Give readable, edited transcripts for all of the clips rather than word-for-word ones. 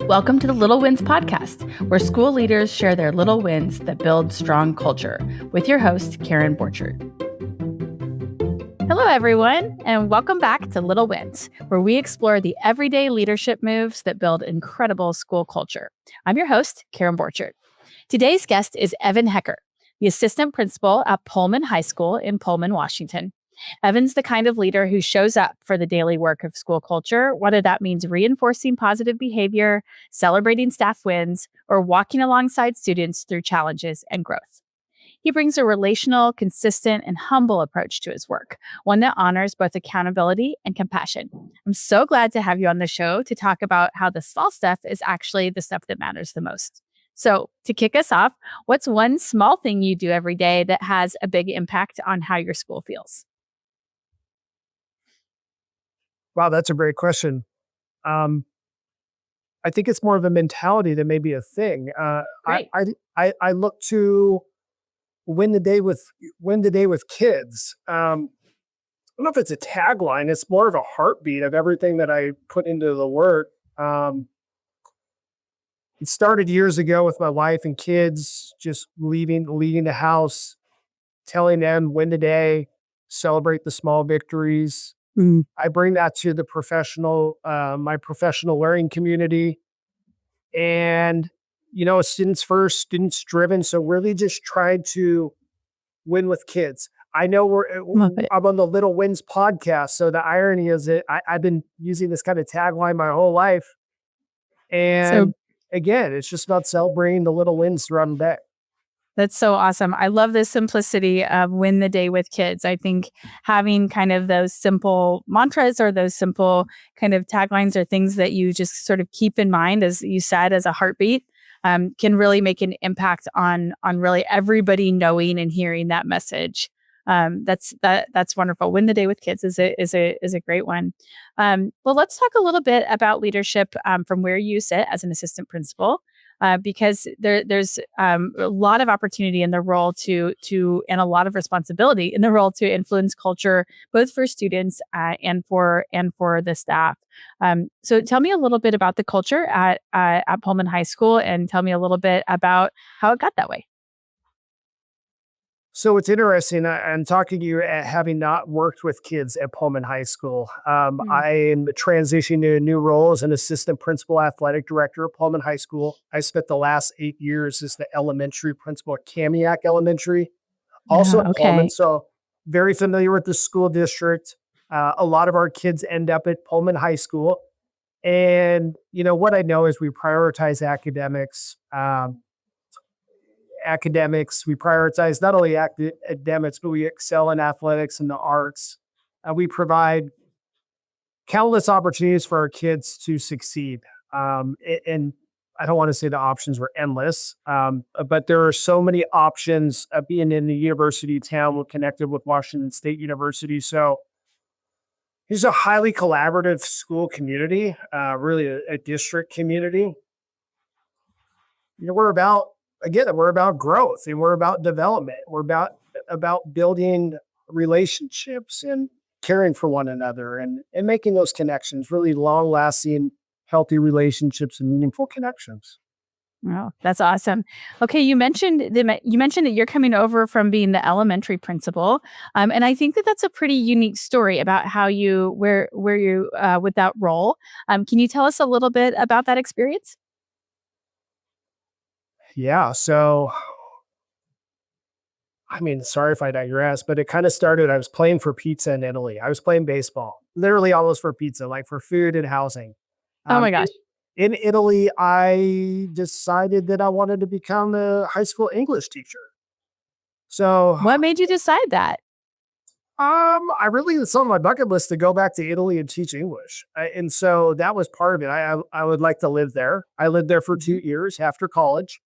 Welcome to the Little Wins Podcast, where school leaders share their little wins that build strong culture, with your host, Karen Borchert. Hello, everyone, and welcome back to Little Wins, where we explore the everyday leadership moves that build incredible school culture. I'm your host, Karen Borchert. Today's guest is Evan Hecker, the assistant principal at Pullman High School in Pullman, Washington. Evan's the kind of leader who shows up for the daily work of school culture, whether that means reinforcing positive behavior, celebrating staff wins, or walking alongside students through challenges and growth. He brings a relational, consistent, and humble approach to his work, one that honors both accountability and compassion. I'm so glad to have you on the show to talk about how the small stuff is actually the stuff that matters the most. So to kick us off, what's one small thing you do every day that has a big impact on how your school feels? Wow, that's a great question. I think it's more of a mentality than maybe a thing. I look to win the day with kids. I don't know if it's a tagline. It's more of a heartbeat of everything that I put into the work. It started years ago with my wife and kids, just leaving the house, telling them win the day, celebrate the small victories. I bring that to the my professional learning community, and students first, students driven. So really, just trying to win with kids. I know I'm on the Little Wins podcast, so the irony is that I've been using this kind of tagline my whole life, and again, it's just about celebrating the little wins throughout the day. That's so awesome. I love the simplicity of win the day with kids. I think having kind of those simple mantras or those simple kind of taglines or things that you just sort of keep in mind, as you said, as a heartbeat, can really make an impact on really everybody knowing and hearing that message. That's wonderful. Win the day with kids is a great one. Well, let's talk a little bit about leadership from where you sit as an assistant principal. Because there's a lot of opportunity in the role to and a lot of responsibility in the role to influence culture, both for students and for the staff. So tell me a little bit about the culture at Pullman High School, and tell me a little bit about how it got that way. So it's interesting. I'm talking to you having not worked with kids at Pullman High School. I am transitioning to a new role as an assistant principal athletic director at Pullman High School. I spent the last 8 years as the elementary principal at Kamiak Elementary, also at Pullman. So very familiar with the school district. A lot of our kids end up at Pullman High School. And, what I know is we prioritize academics. We prioritize not only academics, but we excel in athletics and the arts. We provide countless opportunities for our kids to succeed. And I don't want to say the options were endless, but there are so many options being in the university town. We're connected with Washington State University. So it's a highly collaborative school community, really a district community. We're about growth, and we're about development. We're about building relationships and caring for one another and making those connections, really long lasting, healthy relationships and meaningful connections. Oh, that's awesome. Okay, you mentioned that you're coming over from being the elementary principal, and I think that that's a pretty unique story about how you where you with that role. Can you tell us a little bit about that experience? Yeah. So, sorry if I digress, but it kind of started, I was playing for pizza in Italy. I was playing baseball, literally almost for pizza, like for food and housing. Oh my gosh. In Italy, I decided that I wanted to become a high school English teacher. So What made you decide that? it's on my bucket list to go back to Italy and teach English. And so that was part of it. I would like to live there. I lived there for 2 years after college.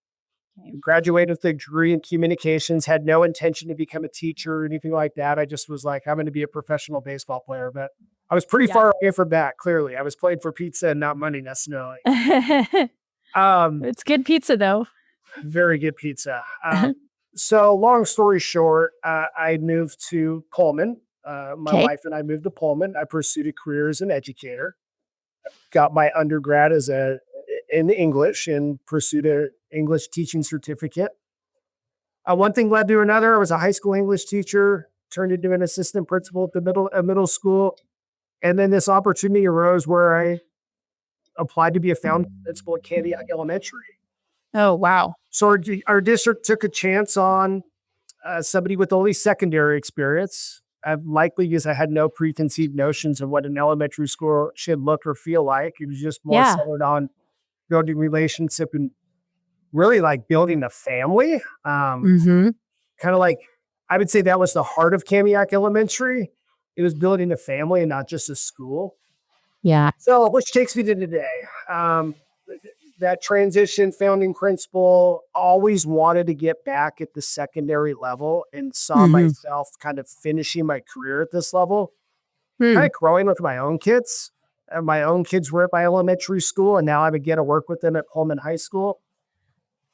Graduated with a degree in communications, had no intention to become a teacher or anything like that. I just was like, I'm going to be a professional baseball player. But I was pretty far away from that, clearly. I was playing for pizza and not money necessarily. It's good pizza, though. Very good pizza. So long story short, I moved to Pullman. My wife and I moved to Pullman. I pursued a career as an educator. Got my undergrad as in English and pursued an English teaching certificate. One thing led to another. I was a high school English teacher, turned into an assistant principal at the middle school. And then this opportunity arose where I applied to be a founding principal at Candiac Elementary. Oh, wow. So our district took a chance on somebody with only secondary experience, likely because I had no preconceived notions of what an elementary school should look or feel like. It was just more centered on building relationship and really like building a family. Kind of like, I would say that was the heart of Candiac Elementary. It was building a family and not just a school. Yeah. So, which takes me to today. That transition, founding principal, always wanted to get back at the secondary level and saw myself kind of finishing my career at this level, kind of growing with my own kids. And my own kids were at my elementary school, and now I would get to work with them at Pullman High School.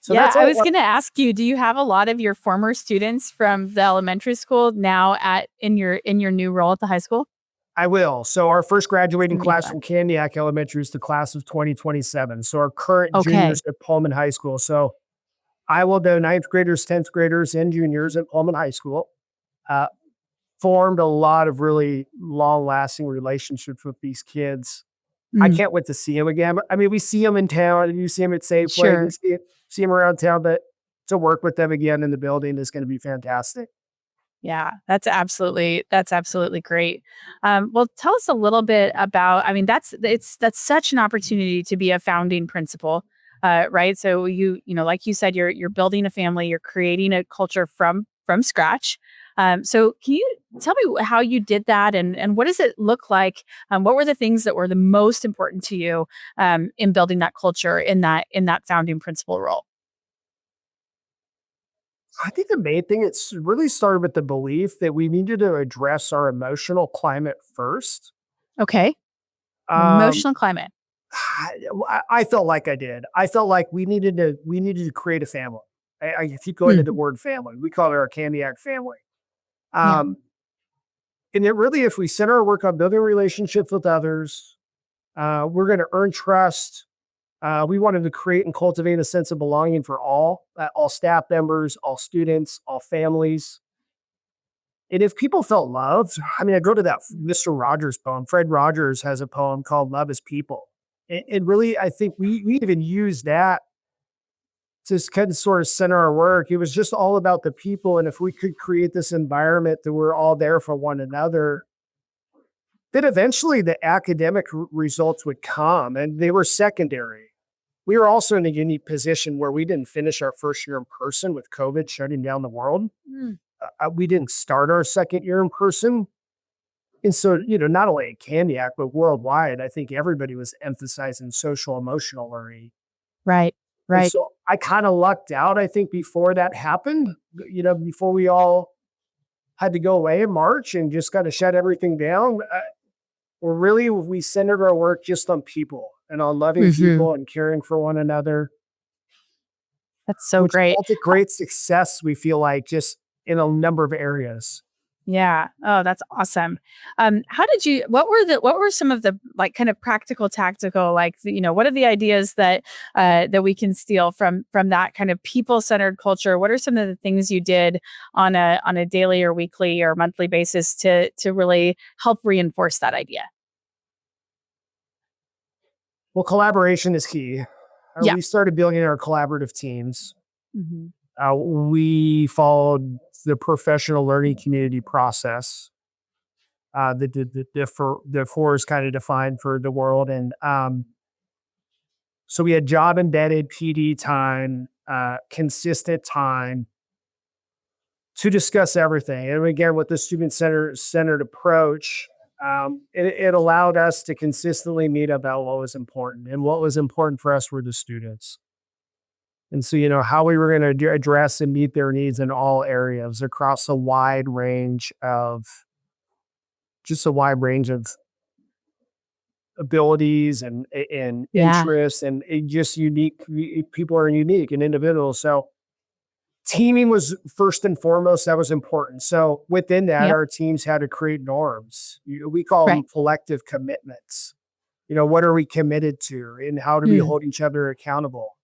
So yeah, I was going to ask you, do you have a lot of your former students from the elementary school now in your new role at the high school? I will. So our first graduating class from Candiac Elementary is the class of 2027. So our current juniors at Pullman High School. So I will do 9th graders, 10th graders, and juniors at Pullman High School. Formed a lot of really long-lasting relationships with these kids. I can't wait to see them again. I mean, we see them in town, and you see them at Safeway, you see them around town, but to work with them again in the building is going to be fantastic. Yeah, that's absolutely great. Well, tell us a little bit about, I mean, that's such an opportunity to be a founding principal, right? So like you said, you're building a family, you're creating a culture from scratch. So can you tell me how you did that and what does it look like? What were the things that were the most important to you in building that culture in that founding principal role? I think the main thing, it's really started with the belief that we needed to address our emotional climate first. Okay. Emotional climate. I felt like I did. I felt like we needed to create a family. I keep going to the word family. We call it our Candiac family. And it really, if we center our work on building relationships with others, we're going to earn trust. We wanted to create and cultivate a sense of belonging for all staff members, all students, all families. And if people felt loved, I mean, I go to that Mr. Rogers poem. Fred Rogers has a poem called Love is People. And really, I think we even use that to kind of sort of center our work. It was just all about the people. And if we could create this environment that we're all there for one another, then eventually the academic results would come, and they were secondary. We were also in a unique position where we didn't finish our first year in person with COVID shutting down the world. We didn't start our second year in person. And so, not only at Candiac, but worldwide, I think everybody was emphasizing social emotional learning. Right. And so I kind of lucked out, I think, before that happened, before we all had to go away in March and just kind of shut everything down. We centered our work just on people and on loving people and caring for one another. That's so great. That's a great success, we feel like, just in a number of areas. Yeah. Oh, that's awesome. What were some of the like kind of practical, tactical, like, what are the ideas that we can steal from that kind of people-centered culture? What are some of the things you did on a daily or weekly or monthly basis to really help reinforce that idea? Well, collaboration is key. We started building our collaborative teams. We followed the professional learning community process that the four is kind of defined for the world. And so we had job embedded PD time, consistent time to discuss everything. And again, with the student-centered approach, it allowed us to consistently meet about what was important. And what was important for us were the students. And so, how we were going to address and meet their needs in all areas across a wide range of abilities and interests and just unique. People are unique and individuals. So teaming was first and foremost, that was important. So within that, our teams had to create norms. We call them collective commitments. what are we committed to and how do we hold each other accountable?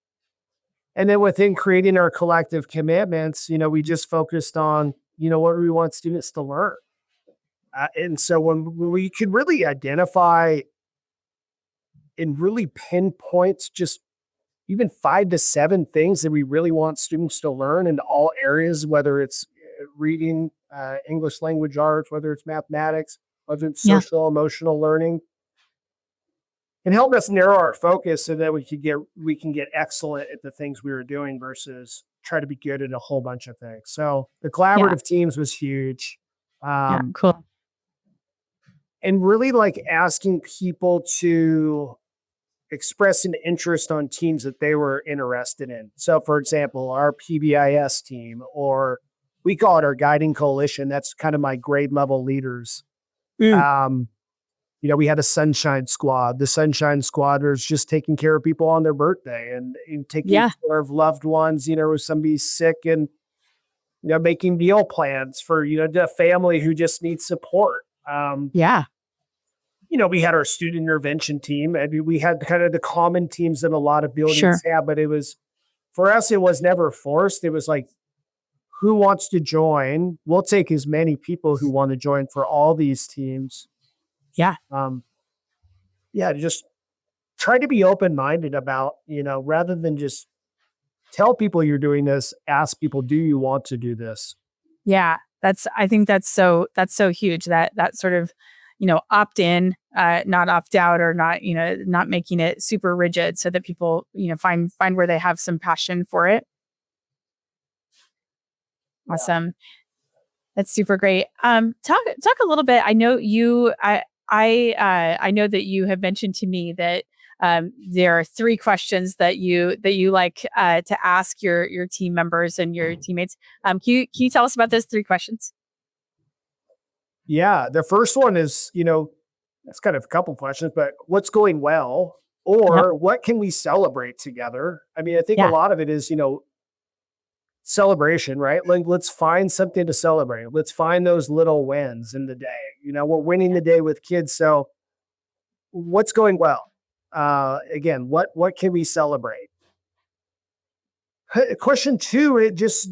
And then within creating our collective commitments, we just focused on, what do we want students to learn? And so when we could really identify and really pinpoint just even 5 to 7 things that we really want students to learn in all areas, whether it's reading, English language arts, whether it's mathematics, whether it's social, emotional learning, and help us narrow our focus so that we can get excellent at the things we were doing versus try to be good at a whole bunch of things. So the collaborative teams was huge. Cool. And really like asking people to express an interest on teams that they were interested in. So for example, our PBIS team, or we call it our guiding coalition. That's kind of my grade level leaders. We had a sunshine squad. The sunshine squatters just taking care of people on their birthday and taking care of loved ones, if somebody's sick, and, making meal plans for, the family who just needs support. We had our student intervention team, and we had kind of the common teams that a lot of buildings have, but for us, it was never forced. It was like, who wants to join? We'll take as many people who want to join for all these teams. Just try to be open-minded about, rather than just tell people you're doing this, ask people, do you want to do this? Yeah, I think that's so huge, that sort of, opt in, not opt out, or not making it super rigid so that people, find where they have some passion for it. Awesome. That's super great. Talk a little bit. I know I know that you have mentioned to me that there are 3 questions that you like to ask your team members and your teammates. Can you tell us about those 3 questions? Yeah, the first one is, that's kind of a couple questions, but what's going well, or what can we celebrate together? I mean, I think a lot of it is, celebration, right? Like, let's find something to celebrate. Let's find those little wins in the day. We're winning the day with kids. So what's going well? Again, what can we celebrate? Question 2, it just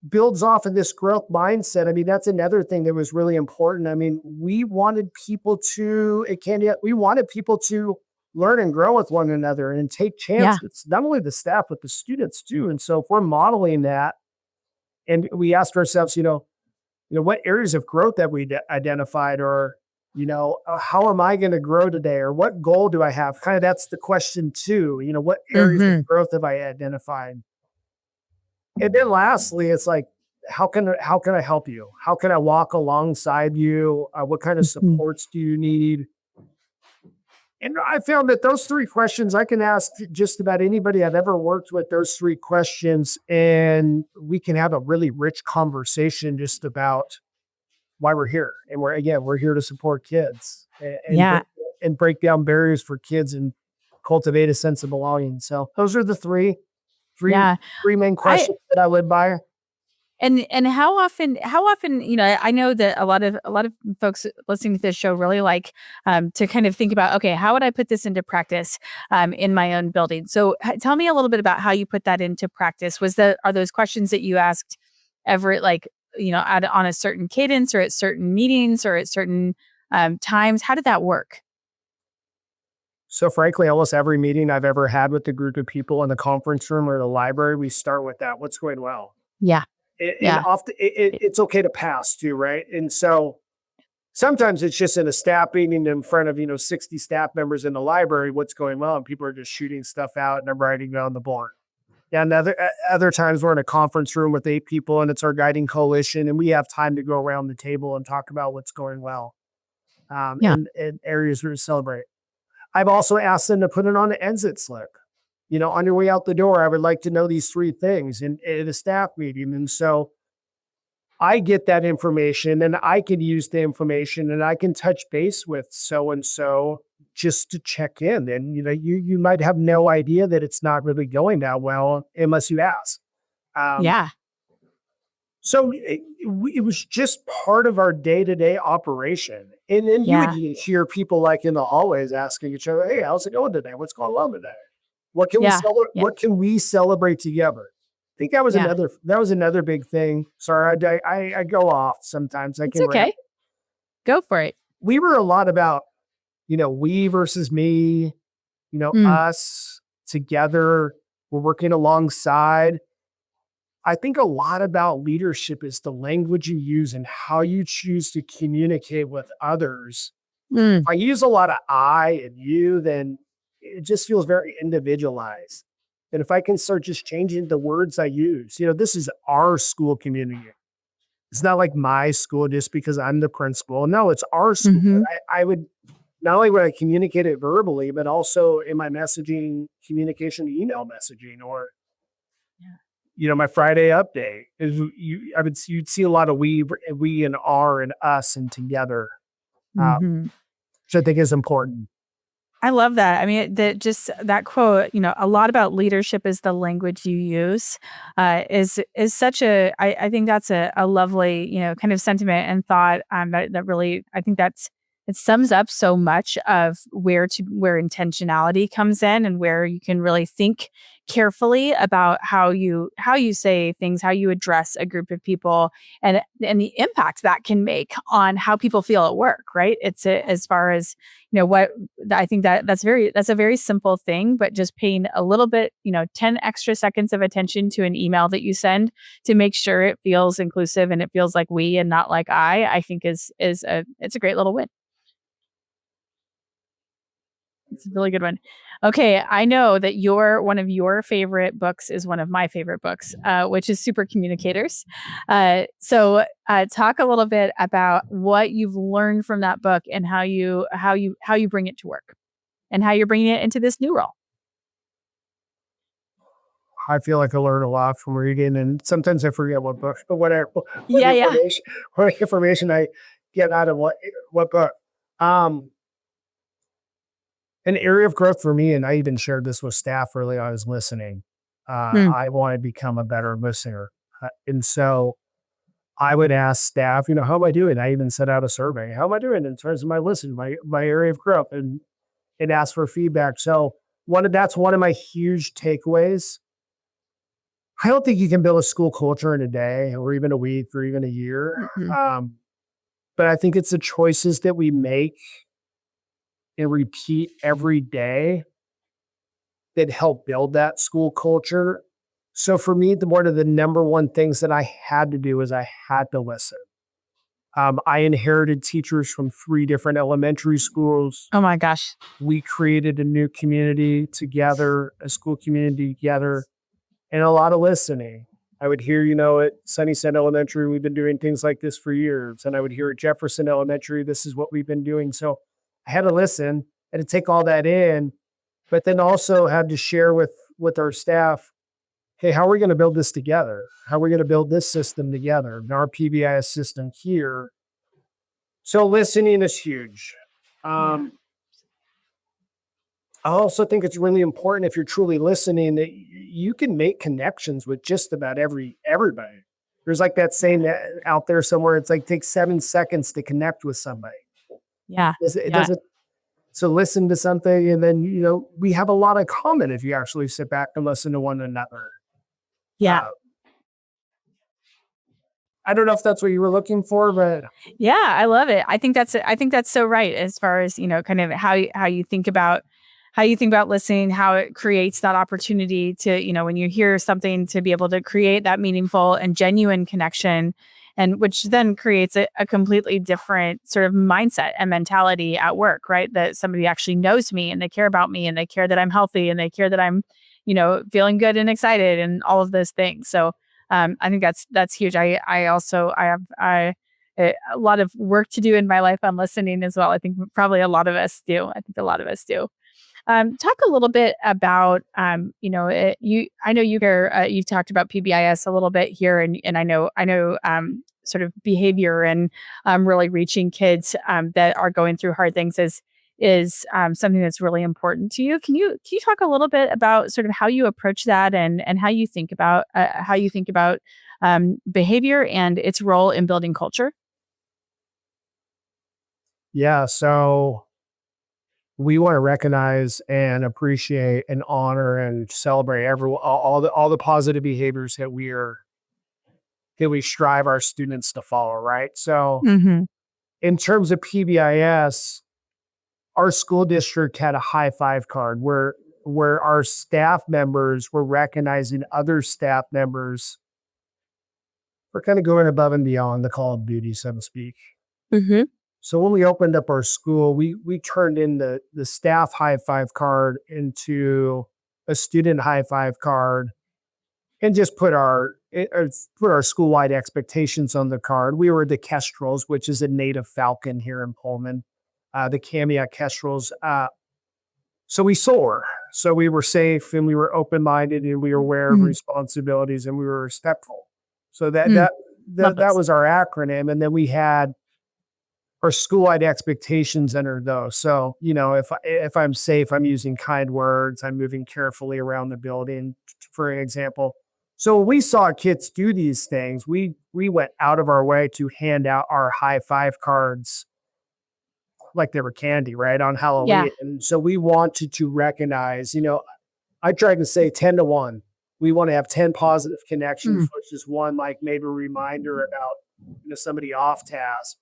builds off of this growth mindset. I mean, that's another thing that was really important. I mean, we wanted people to learn and grow with one another and take chances, not only the staff, but the students too. And so if we're modeling that, and we asked ourselves, what areas of growth have we identified, or, how am I going to grow today? Or what goal do I have? Kind of, that's the question too. What areas of growth have I identified? And then lastly, it's like, how can I help you? How can I walk alongside you? What kind of supports do you need? And I found that those 3 questions, I can ask just about anybody I've ever worked with those 3 questions, and we can have a really rich conversation just about why we're here. And we're here to support kids and break down barriers for kids and cultivate a sense of belonging. So those are the three main questions that I live by. And how often, I know that a lot of folks listening to this show really like to kind of think about, okay, how would I put this into practice in my own building? So tell me a little bit about how you put that into practice. Are those questions that you asked ever, like, on a certain cadence, or at certain meetings, or at certain times? How did that work? So frankly, almost every meeting I've ever had with a group of people in the conference room or the library, we start with that. What's going well? Yeah. And often it's okay to pass too, right? And so sometimes it's just in a staff meeting in front of, 60 staff members in the library, what's going well, and people are just shooting stuff out and I'm writing down the board. And other times we're in a conference room with 8 people and it's our guiding coalition, and we have time to go around the table and talk about what's going well and areas where to celebrate. I've also asked them to put it on an exit slip. On your way out the door, I would like to know these 3 things in a staff meeting. And so I get that information, and I can use the information, and I can touch base with so-and-so just to check in. And, you might have no idea that it's not really going that well unless you ask. So it was just part of our day-to-day operation. And then you would Yeah. hear people like in the hallways asking each other, hey, how's it going today? What's going on today? Yeah. Yeah. What can we celebrate together? I think Yeah. that was another big thing. Sorry, I go off sometimes. I It's can rant. okay. Go for it. We were a lot about, we versus me, Mm. us together. We're working alongside. I think a lot about leadership is the language you use and how you choose to communicate with others. If Mm. I use a lot of I and you, then it just feels very individualized. And if I can start just changing the words I use, this is our school community. It's not like my school just because I'm the principal. No, it's our school. Mhm. I would not only would I communicate it verbally, but also in my messaging, communication, email messaging, or Yeah. my Friday update is you'd see a lot of we and our and us and together, Mhm. which I think is important. I love that. I mean, just that quote, a lot about leadership is the language you use, is such I think that's a lovely, kind of sentiment and thought, that really, I think it sums up so much of where intentionality comes in and where you can really think carefully about how you say things, how you address a group of people, and the impact that can make on how people feel at work, right? As far as what I think that's a very simple thing, but just paying a little bit, 10 extra seconds of attention to an email that you send to make sure it feels inclusive and it feels like we and not like I think it's a great little win. It's a really good one. Okay, I know that one of your favorite books is one of my favorite books, which is Super Communicators. So talk a little bit about what you've learned from that book and how you bring it to work and how you're bringing it into this new role. I feel like I learn a lot from reading, and sometimes I forget what book, what Yeah, yeah. information I get out of what book. Um, an area of growth for me, and I even shared this with staff early on, I was listening. Mm. I want to become a better listener, and so I would ask staff, how am I doing? I even sent out a survey. How am I doing in terms of my listening, my area of growth, and ask for feedback. So that's one of my huge takeaways. I don't think you can build a school culture in a day or even a week or even a year. Mm-mm. But I think it's the choices that we make and repeat every day that help build that school culture. So for me, one of the number one things that I had to do is I had to listen. I inherited teachers from 3 different elementary schools. Oh my gosh. We created a new community together, a school community together, and a lot of listening. I would hear, at Sunnyside Elementary, we've been doing things like this for years. And I would hear at Jefferson Elementary, this is what we've been doing. So I had to listen and to take all that in, but then also had to share with our staff, hey, how are we going to build this together? How are we going to build this system together, our PBIS system here? So listening is huge. Yeah. I also think it's really important if you're truly listening that you can make connections with just about everybody. There's like that saying that out there somewhere. It's like take 7 seconds to connect with somebody. Yeah. It Yeah. doesn't. So listen to something, and then we have a lot in common if you actually sit back and listen to one another. Yeah. Uh, I don't know if that's what you were looking for, but Yeah, I love it. I think that's so right as far as, kind of how you think about listening, how it creates that opportunity to, when you hear something to be able to create that meaningful and genuine connection, and which then creates a completely different sort of mindset and mentality at work, right? That somebody actually knows me and they care about me and they care that I'm healthy and they care that I'm, feeling good and excited and all of those things. So I think that's huge. I have a lot of work to do in my life on listening as well. I think probably a lot of us do. I think a lot of us do. Talk a little bit about, I know you've talked about PBIS a little bit here, and I know, sort of behavior and really reaching kids that are going through hard things is something that's really important to you. Can you talk a little bit about sort of how you approach that and how you think about behavior and its role in building culture? Yeah. So we want to recognize and appreciate and honor and celebrate all the positive behaviors that we strive our students to follow, right? So Mm-hmm. in terms of PBIS, our school district had a high five card where our staff members were recognizing other staff members for kind of going above and beyond the call of duty, so to speak. Mm-hmm. So when we opened up our school, we turned in the staff high five card into a student high five card and just put our school wide expectations on the card. We were the Kestrels, which is a native falcon here in Pullman, the Camia Kestrels. So we soar. So we were safe and we were open minded and we were aware of Mm-hmm. responsibilities and we were respectful. So Mm. Love that this. was our acronym. And then we had our school-wide expectations under those. So, if I'm safe, I'm using kind words, I'm moving carefully around the building, for example. So when we saw kids do these things, we went out of our way to hand out our high five cards like they were candy, right, on Yeah. Halloween. And so we wanted to recognize, I tried to say 10 to 1. We want to have 10 positive connections Mm. versus one like maybe a reminder about somebody off task.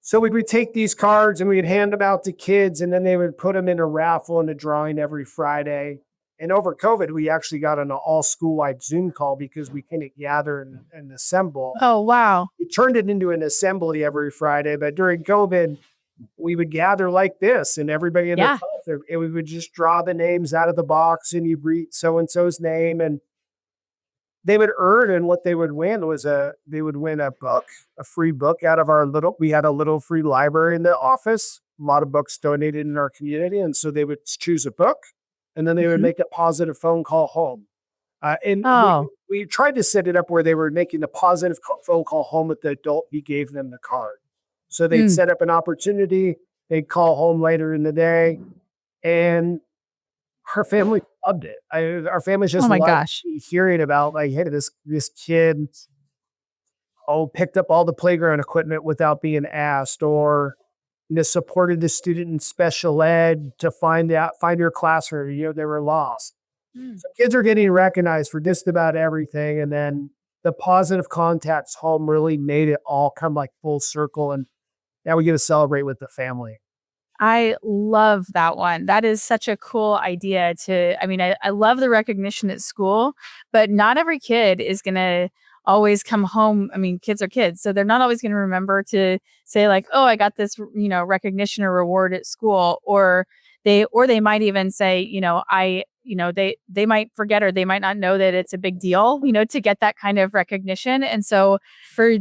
So we would take these cards and we'd hand them out to kids, and then they would put them in a raffle and a drawing every Friday. And over COVID, we actually got on an all school-wide Zoom call because we couldn't gather and assemble. Oh, wow. We turned it into an assembly every Friday, but during COVID, we would gather like this, and everybody in Yeah. the class, and we would just draw the names out of the box, and you'd read so-and-so's name, and they would earn, and what they would win was they would win a book, a free book out of we had a little free library in the office, a lot of books donated in our community. And so they would choose a book and then they would Mhm. make a positive phone call home. And Oh. we tried to set it up where they were making a positive phone call home with the adult who gave them the card. So they'd Mm. set up an opportunity, they'd call home later in the day, and her family loved it. Our families Oh just my loved gosh. hearing about like, hey, this kid picked up all the playground equipment without being asked, or supported the student in special ed to find your class, or they were lost. Mm. So kids are getting recognized for just about everything, and then the positive contacts home really made it all come like full circle, and now we get to celebrate with the family. I love that one. That is such a cool idea I love the recognition at school, but not every kid is going to always come home. I mean, kids are kids, so they're not always going to remember to say like, "Oh, I got this, recognition or reward at school," or they might even say, they might forget or they might not know that it's a big deal, to get that kind of recognition. And so for you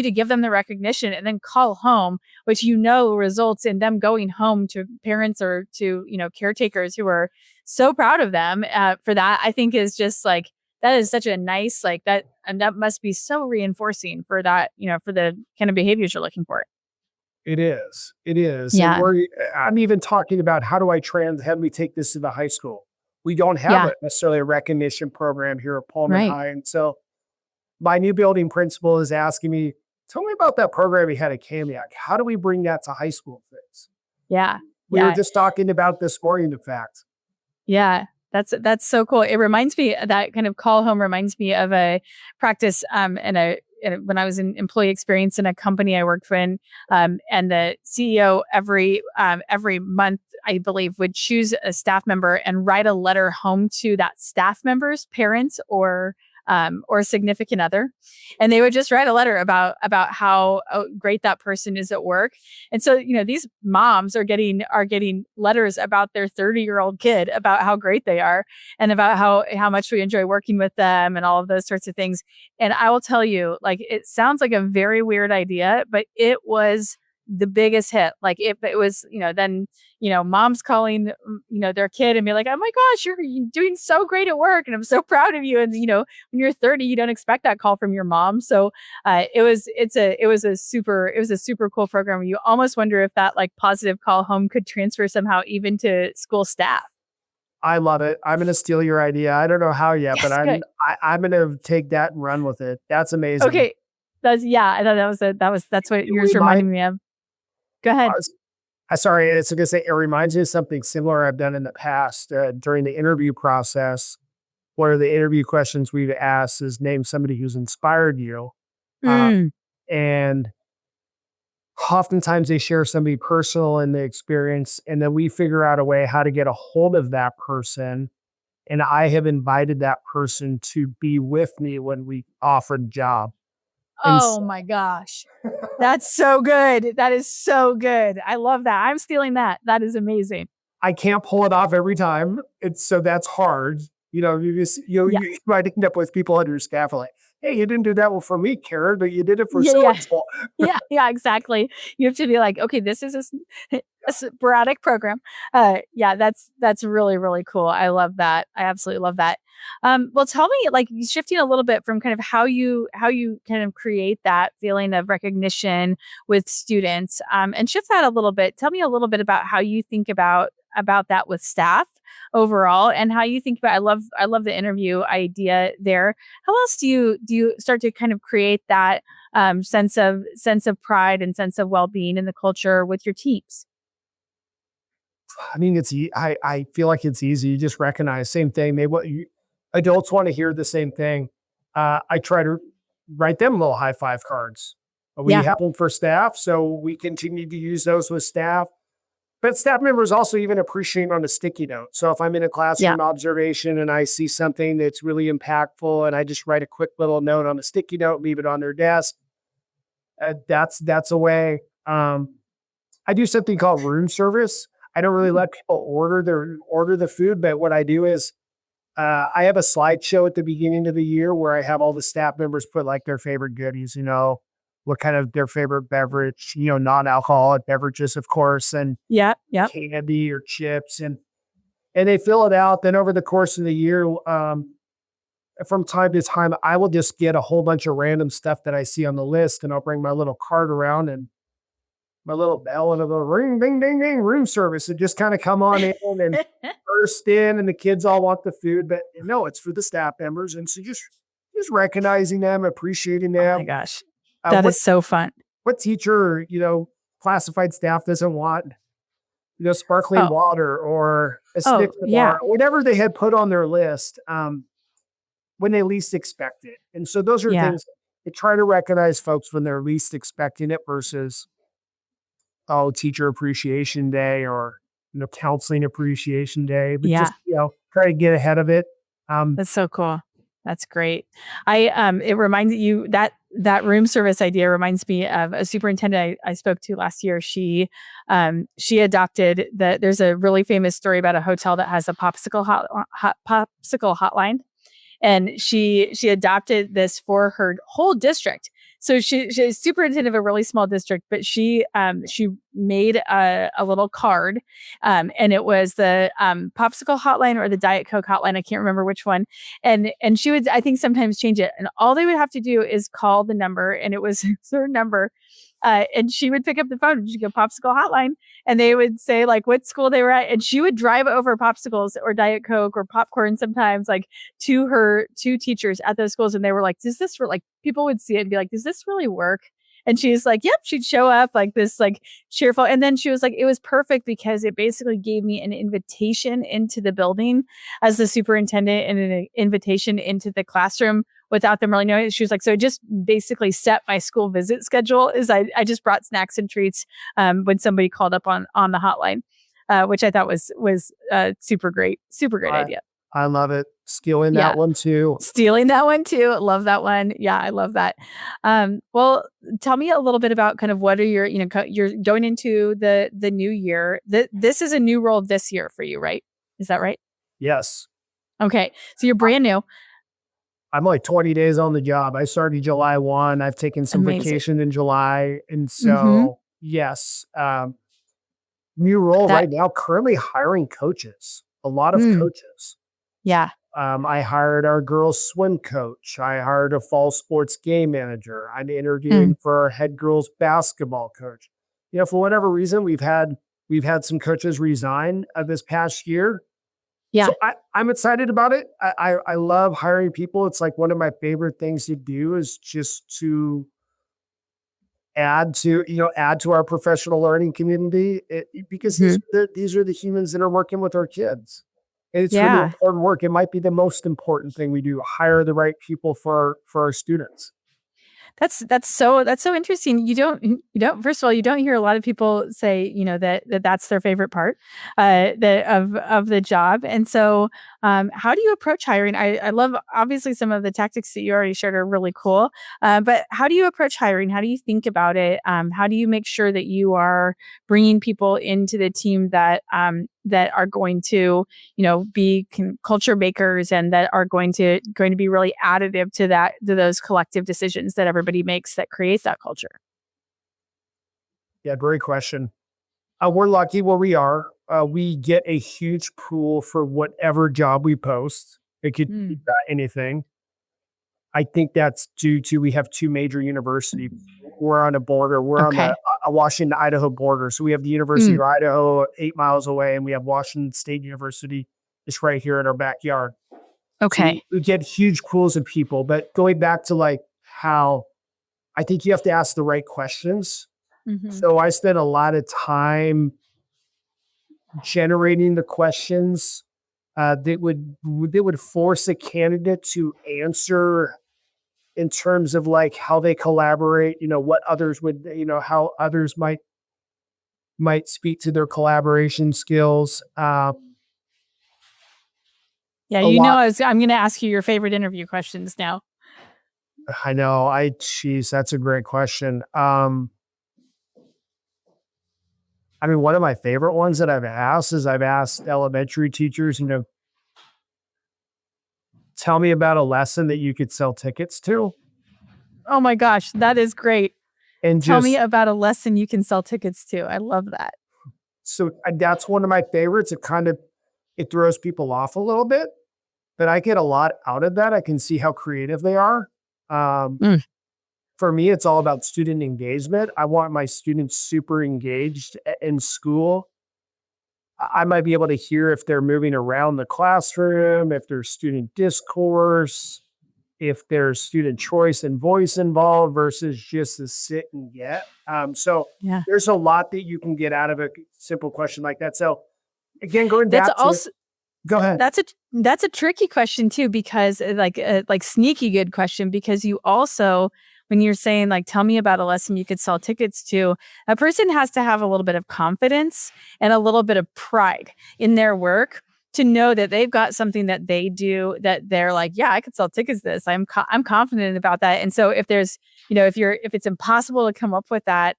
to give them the recognition and then call home, which results in them going home to parents or to caretakers who are so proud of them for that, I think is just like that is such a nice like that, and that must be so reinforcing for that, for the kind of behaviors you're looking for. It is. It is. And Yeah. I'm even talking about how do I have me take this to the high school? We don't have Yeah. necessarily a recognition program here at Pullman Right. High. And so my new building principal is asking me, tell me about that program we had at Kamiak. How do we bring that to high school things? Yeah. We were Yeah. just talking about this morning, in fact. Yeah. That's so cool. It reminds me, that kind of call home reminds me of a practice when I was in employee experience in a company I worked in, and the CEO every month, I believe, would choose a staff member and write a letter home to that staff member's parents or significant other, and they would just write a letter about how great that person is at work. And so these moms are getting letters about their 30-year-old kid about how great they are and about how much we enjoy working with them and all of those sorts of things. And I will tell you, like, it sounds like a very weird idea, but it was the biggest hit. Like if it was, then, mom's calling, their kid and be like, oh my gosh, you're doing so great at work. And I'm so proud of you. And, when you're 30, you don't expect that call from your mom. So it was a super cool program. You almost wonder if that like positive call home could transfer somehow even to school staff. I love it. I'm going to steal your idea. I don't know how yet, but I'm going to take that and run with it. That's amazing. Okay. I thought that's what yours reminded me of. Go ahead. Sorry, it's going to say it reminds me of something similar I've done in the past during the interview process. One of the interview questions we've asked is name somebody who's inspired you. And oftentimes they share somebody personal in the experience, and then we figure out a way how to get a hold of that person. And I have invited that person to be with me when we offered a job. Oh my gosh. That's so good. That is so good. I love that. I'm stealing that. That is amazing. I can't pull it off every time. So that's hard. You might end up with people on your staff like, hey, you didn't do that one for me, Karen, but you did it for so-and-so. Yeah, exactly. You have to be like, okay, this is a sporadic program. That's really, really cool. I love that. I absolutely love that. Well, tell me, like, shifting a little bit from kind of how you kind of create that feeling of recognition with students, and shift that a little bit. Tell me a little bit about how you think about that with staff overall, and how you think about. I love the interview idea there. How else do you start to kind of create that sense of pride and sense of well-being in the culture with your teams? I mean, I feel like it's easy. You just recognize same thing. Adults want to hear the same thing. I try to write them little high five cards. We have them for staff, so we continue to use those with staff. But staff members also even appreciate on a sticky note. So if I'm in a classroom observation and I see something that's really impactful, and I just write a quick little note on a sticky note, leave it on their desk. That's a way. I do something called room service. I don't really let people order the food, but what I do is I have a slideshow at the beginning of the year where I have all the staff members put like their favorite goodies, what kind of their favorite beverage, non-alcoholic beverages, of course, and candy or chips, and they fill it out. Then over the course of the year, from time to time, I will just get a whole bunch of random stuff that I see on the list, and I'll bring my little card around and my little bell and a little ring, ding, ding, ding, room service, and just kind of come on in and burst in, and the kids all want the food, but no, it's for the staff members. And so just recognizing them, appreciating them. Oh my gosh. That is so fun. What teacher, classified staff doesn't want, sparkling water or a stick bar, whatever they had put on their list when they least expect it. And so those are things I try to recognize folks when they're least expecting it versus, teacher appreciation day or, counseling appreciation day. But just, try to get ahead of it. That's so cool. That's great. It reminds you that room service idea reminds me of a superintendent I spoke to last year. She adopted there's a really famous story about a hotel that has a popsicle hotline, and she adopted this for her whole district. So she's superintendent of a really small district, but she made a little card, and it was the Popsicle hotline or the Diet Coke hotline. I can't remember which one. And she would, I think, sometimes change it. And all they would have to do is call the number, and it was her number. And she would pick up the phone and she'd go, Popsicle hotline. And they would say like what school they were at. And she would drive over popsicles or Diet Coke or popcorn sometimes like to her two teachers at those schools. And they were like, does this like people would see it and be like, does this really work? And she's like, yep. She'd show up like this, like cheerful. And then she was like, it was perfect because it basically gave me an invitation into the building as the superintendent and an invitation into the classroom without them really knowing. She was like, so it just basically set my school visit schedule is I just brought snacks and treats when somebody called up on the hotline, which I thought was super great idea. I love it. Stealing that one too. Love that one. Yeah, I love that. Well, tell me a little bit about kind of what are your, you're going into the new year. This is a new role this year for you, right? Is that right? Yes. Okay. So you're brand new. I'm like 20 days on the job. I started July 1. I've taken some vacation in July. And so, Yes. New role That right now, currently hiring coaches, a lot of mm, coaches. yeah. I hired our girls swim coach. I hired a fall sports game manager. I'm Mm, interviewing for our head girls basketball coach. For whatever reason, we've had some coaches resign this past year. yeah. So I'm excited about it. I love hiring people. It's like one of my favorite things to do is just to add to our professional learning community because Mhm. these are the humans that are working with our kids. And it's really Yeah. important work. It might be the most important thing we do. Hire the right people for our students. That's so interesting. You don't first of all, you don't hear a lot of people say, that's their favorite part of the job. And so how do you approach hiring? I love obviously some of the tactics that you already shared are really cool. But how do you approach hiring? How do you think about it? How do you make sure that you are bringing people into the team that are going to be culture makers and that are going to be really additive to those collective decisions that everybody makes that creates that culture. Yeah, great question. We're lucky where we are. We get a huge pool for whatever job we post. It could be Mm, anything. I think that's due to we have two major universities. We're on a border. We're on the okay. Washington Idaho border. So we have the University Mm, of Idaho 8 miles away, and we have Washington State University just right here in our backyard. So we, okay. we get huge pools of people. But going back to like how I think you have to ask the right questions. Hmm. So I spent a lot of time generating the questions that would force a candidate to answer in terms of like how they collaborate, what others would, how others might speak to their collaboration skills. Yeah, A lot. I'm going to ask you your favorite interview questions now. I know. Geez, that's a great question. I mean, one of my favorite ones that I've asked is I've asked elementary teachers, tell me about a lesson that you could sell tickets to, Oh my gosh, that is great. and Tell me just about a lesson you can sell tickets to. I love that. so that's one of my favorites. It throws people off a little bit, but I get a lot out of that. I can see how creative they are. Um, Mm, for me, it's all about student engagement. I want my students super engaged in school. I might be able to hear if they're moving around the classroom, if there's student discourse, if there's student choice and voice involved versus just a sit and get. So yeah. there's a lot that you can get out of a simple question like that. So again, going That's back to also go ahead. that's a tricky question too because like sneaky good question because you also when you're saying like tell me about a lesson you could sell tickets to, a person has to have a little bit of confidence and a little bit of pride in their work to know that they've got something that they do that they're like, yeah, I could sell tickets to this. I'm confident about that. And so if there's, if it's impossible to come up with that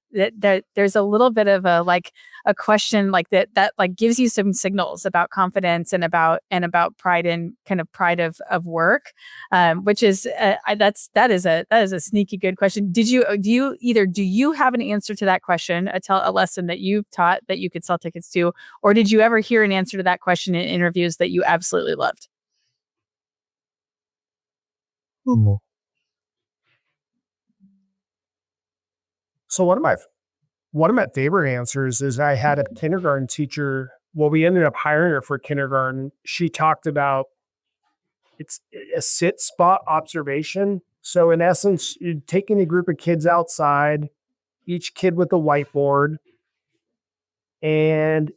there's a little bit of a question like that like gives you some signals about confidence and about pride and kind of pride of work, which is that is a sneaky good question. Do you have an answer to that question, a lesson that you've taught that you could sell tickets to, or did you ever hear an answer to that question in interviews that you absolutely loved? Mhm. So one of my favorite answers is I had a kindergarten teacher. Well, we ended up hiring her for kindergarten. She talked about it's a sit spot observation. So in essence, you're taking a group of kids outside, each kid with a whiteboard, and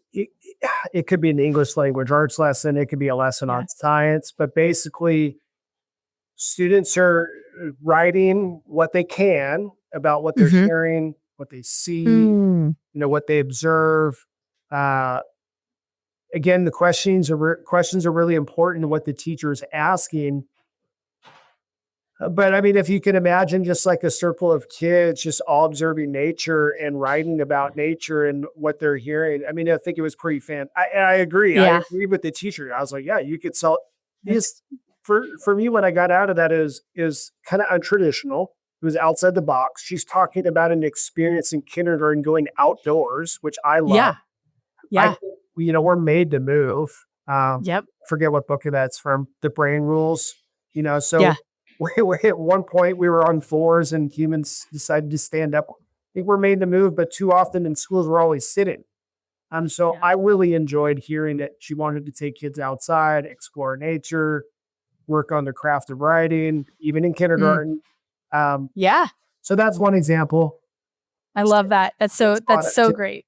it could be an English language arts lesson, it could be a lesson Yeah. on science, but basically students are writing what they can about what they're Mhm. hearing, what they see, Mm. what they observe. Uh, Again, the questions are really important. What the teacher is asking. But I mean, if you can imagine just like a circle of kids just all observing nature and writing about nature and what they're hearing, I mean, I think it was pretty fan. I agree. I Yeah. agree with the teacher. I was like, yeah, you could sell That's this for me. What I got out of that is kind of untraditional. It was outside the box. She's talking about an experience in kindergarten going outdoors, which I love. Yeah. We're made to move. Yep. Forget what book that's from. The Brain Rules. So Yeah. we at one point we were on floors and humans decided to stand up. I think we're made to move, but too often in schools we're always sitting. So Yeah. I really enjoyed hearing that she wanted to take kids outside, explore nature, work on the craft of writing, even in kindergarten. Yeah. So that's one example. I love that. That's so great.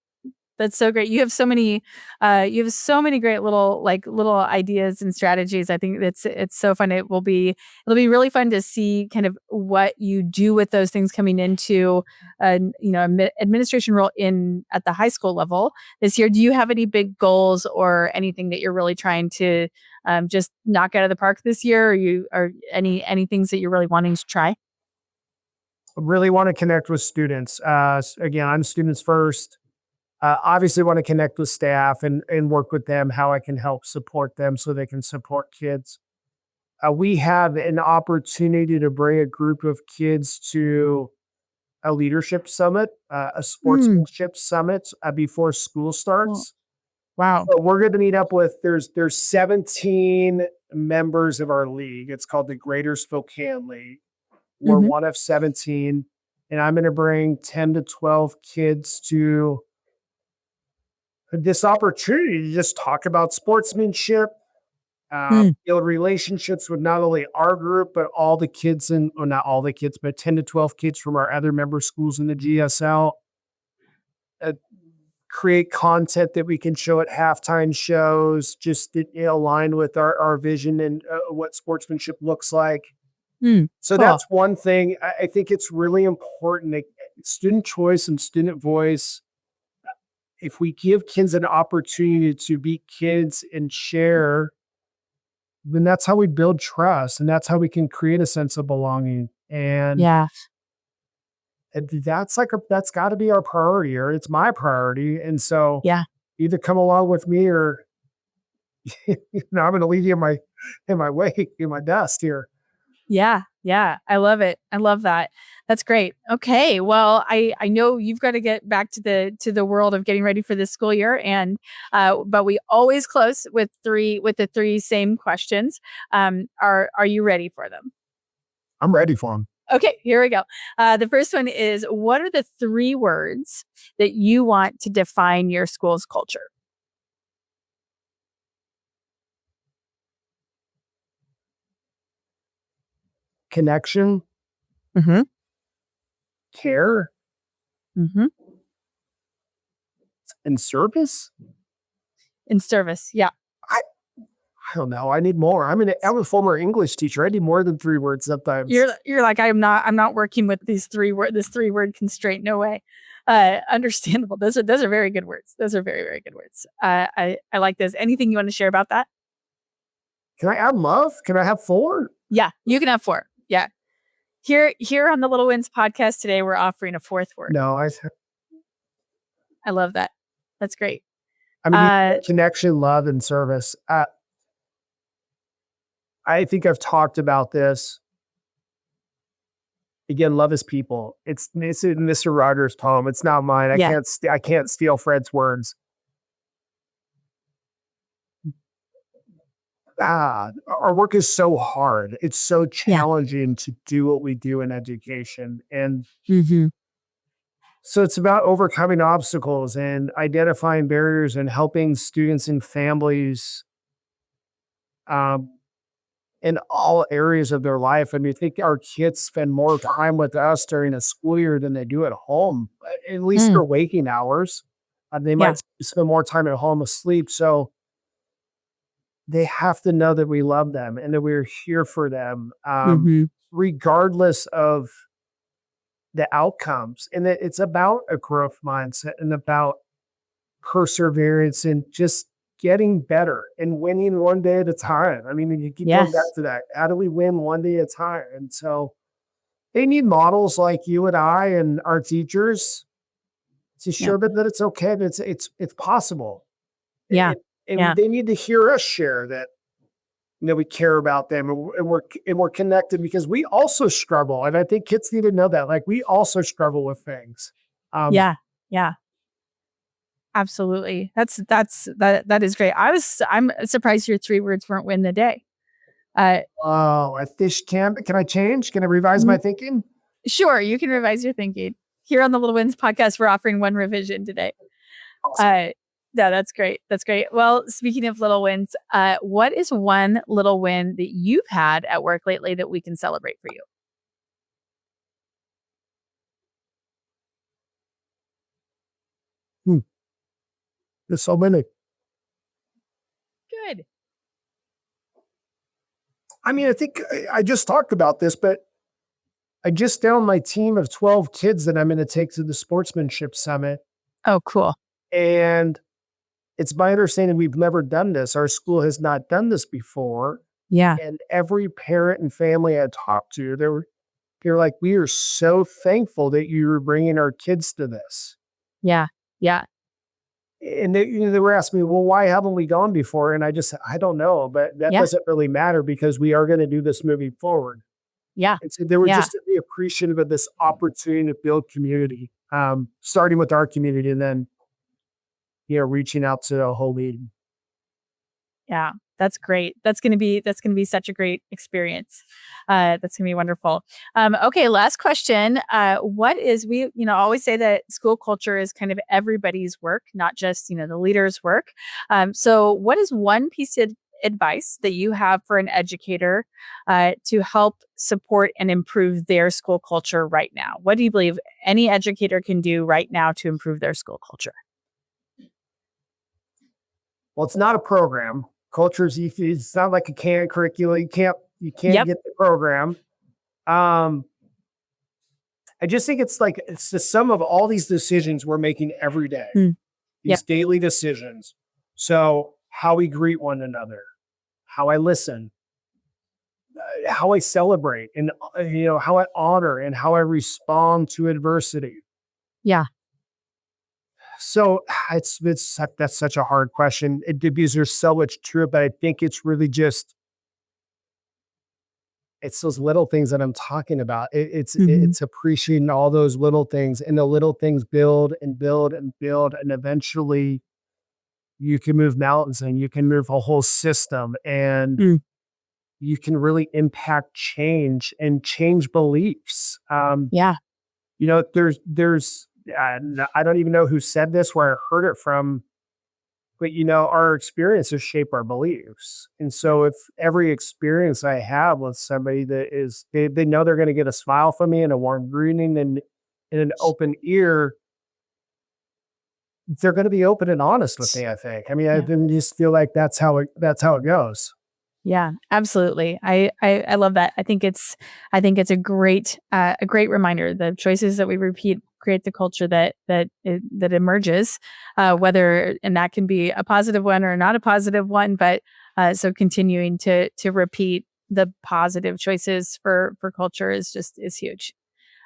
That's so great. You have so many great little ideas and strategies. I think it's so fun. It'll be really fun to see kind of what you do with those things coming into administration role at the high school level this year. Do you have any big goals or anything that you're really trying to just knock out of the park this year, or any things that you're really wanting to try? Really want to connect with students. Again, I'm students first. Obviously want to connect with staff and work with them, how I can help support them so they can support kids. We have an opportunity to bring a group of kids to a leadership summit, a sportsmanship summit before school starts. Wow. So we're going to meet up with, there's 17 members of our league. It's called the Greater Spokane League. We're one of 17, and I'm going to bring 10 to 12 kids to this opportunity to just talk about sportsmanship, build relationships with not only our group, but all the kids not all the kids, but 10 to 12 kids from our other member schools in the GSL. Create content that we can show at halftime shows, just aligned with our vision and what sportsmanship looks like. So that's one thing. I think it's really important that student choice and student voice, if we give kids an opportunity to be kids and share, then that's how we build trust, and that's how we can create a sense of belonging. And that's got to be our priority, or it's my priority. And so either come along with me or I'm going to leave you in my dust here. Yeah. I love it. I love that. That's great. Okay. Well, I know you've got to get back to the world of getting ready for this school year, and but we always close with the three same questions. Are you ready for them? I'm ready for them. Okay, here we go. The first one is, what are the 3 words that you want to define your school's culture? Connection, care, and service. In service, yeah. I don't know. I need more. I'm a former English teacher. I need more than 3 words sometimes. You're like, I'm not working with this 3-word constraint. No way. Understandable. Those are very good words. Those are very, very good words. I like those. Anything you want to share about that? Can I add love? Can I have 4? Yeah, you can have 4. Yeah. Here on the Little Wins podcast today, we're offering a 4th word. No, I love that. That's great. I mean, connection, love, and service. I think I've talked about this. Again, love is people. It's Mr. Rogers' poem. It's not mine. I can't steal Fred's words. Our work is so hard. It's so challenging to do what we do in education. And so it's about overcoming obstacles and identifying barriers and helping students and families in all areas of their life. I mean, I think our kids spend more time with us during a school year than they do at home, at least their waking hours. They might spend more time at home asleep. So they have to know that we love them and that we're here for them, regardless of the outcomes. And that it's about a growth mindset and about perseverance and just getting better and winning one day at a time. I mean, you keep going back to that. How do we win one day at a time? And so they need models like you and I and our teachers to show them that it's okay, that it's possible. Yeah. And they need to hear us share that we care about them, and we're connected because we also struggle. And I think kids need to know that, like, we also struggle with things. Yeah. Absolutely. That is great. I'm surprised your 3 words weren't win the day. Oh, at this camp, can I change? Can I revise my thinking? Sure, you can revise your thinking. Here on the Little Wins podcast, we're offering 1 revision today. Awesome. Yeah, that's great. That's great. Well, speaking of little wins, what is one little win that you've had at work lately that we can celebrate for you? There's so many. Good. I mean, I think I just talked about this, but I just found my team of 12 kids that I'm going to take to the Sportsmanship Summit. Oh, cool. And it's my understanding we've never done this. Our school has not done this before. Yeah. And every parent and family I talked to, they're like, we are so thankful that you were bringing our kids to this. Yeah. And they were asking me, well, why haven't we gone before? And I don't know, but that doesn't really matter because we are going to do this moving forward. Yeah. And so they were just to be appreciative of this opportunity to build community, starting with our community and then, reaching out to the whole league. Yeah. That's great. That's going to be such a great experience. That's going to be wonderful. Okay. Last question. We always say that school culture is kind of everybody's work, not just, the leader's work. So what is one piece of advice that you have for an educator to help support and improve their school culture right now? What do you believe any educator can do right now to improve their school culture? Well, it's not a program. Culture's it's not like a canned curriculum. You can't get the program. I just think it's the sum of all these decisions we're making every day. These daily decisions. So how we greet one another, how I listen, how I celebrate, and how I honor and how I respond to adversity. Yeah. So that's such a hard question because there's so much to it, but I think it's really just, it's those little things that I'm talking about. It's appreciating all those little things, and the little things build and build and build. And eventually you can move mountains and you can move a whole system, and you can really impact change and change beliefs. There's I don't even know who said this, where I heard it from, but our experiences shape our beliefs. And so if every experience I have with somebody that is, they know they're going to get a smile from me and a warm greeting and an open ear, they're going to be open and honest with me, I think. I mean, I just feel like that's how it goes. Yeah, absolutely. I love that. I think it's a great reminder. The choices that we repeat create the culture that emerges, whether, and that can be a positive one or not a positive one, but so continuing to repeat the positive choices for culture is huge.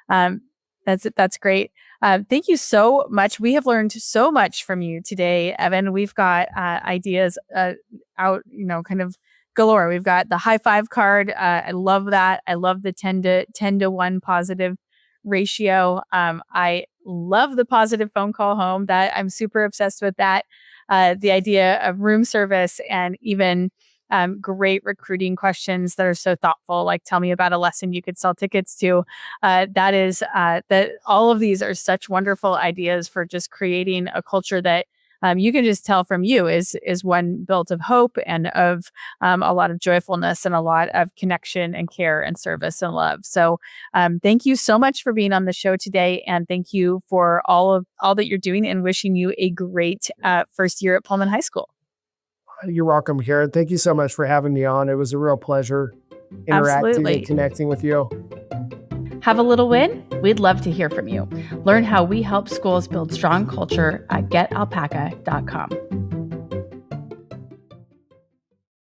That's great. Thank you so much. We have learned so much from you today, Evan. We've got ideas out, kind of galore. We've got the high five card. I love that. I love the 10 to 1 positive ratio. I love the positive phone call home. That I'm super obsessed with that. The idea of room service and even great recruiting questions that are so thoughtful, like tell me about a lesson you could sell tickets to. That all of these are such wonderful ideas for just creating a culture that you can just tell from you is one built of hope and of a lot of joyfulness and a lot of connection and care and service and love. So thank you so much for being on the show today. And thank you for all that you're doing, and wishing you a great first year at Pullman High School. You're welcome, Karen. Thank you so much for having me on. It was a real pleasure interacting and connecting with you. Have a little win? We'd love to hear from you. Learn how we help schools build strong culture at getalpaca.com.